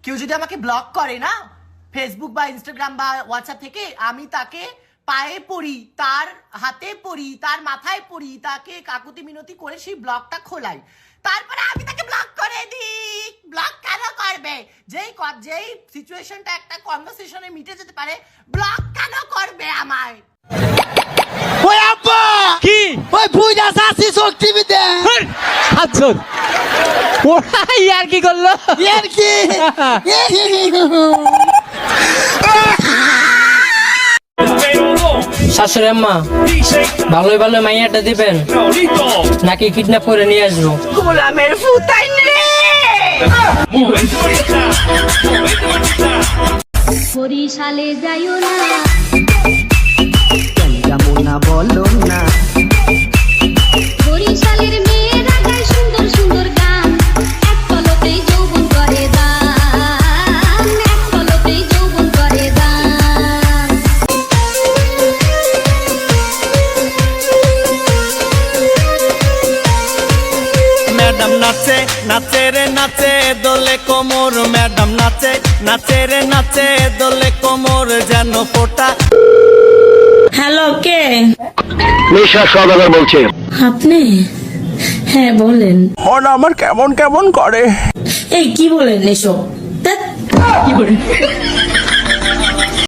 কেউ যদি আমাকে ব্লক করে না ফেসবুক বা ইনস্টাগ্রাম বা হোয়াটসঅ্যাপ থেকে, আমি তাকে পায়ে পড়ি, তার হাতে পড়ি, তার মাথায় পড়ি, তাকে কাকুতি মিনতি করে সেই ব্লকটা খোলাই, তারপরে আমি তাকে ব্লক করে দিই। ব্লক কেন করবে? যেই সিচুয়েশনটা একটা কনভারসেশনে মিটে যেতে পারে, ব্লক কেন করবে আমায়? ওই আব্বা কি ওই বুইড়া সাসি শক্তি বিদে আচ্ছা ওরা ইয়ার কি করলো? এর কি শাশুড়ি আম্মা, ভালোই ভালো মাইয়াটা দিবেন নাকি কিডন্যাপ করে নিয়ে আসবো? গোলামের ফুতাই রে। বরিশালে যাইও না, না বলো না বরিশালের মেয়েরা গায় সুন্দর সুন্দর গান, এক পলকেই যৌবন করে দান, এক পলকেই যৌবন করে দান। ম্যাডাম নাচে নাচে রে নাচে দোলে কোমর, ম্যাডাম নাচে নাচে রে নাচে দোলে কোমর যেন ফোটা। হ্যালো, কে নিশা সওদাগর বলছি। আপনি? হ্যাঁ বলেন। মন আমার কেমন কেমন করে। এই কি বলেন এসব? ধ্যাৎ, কি বলেন?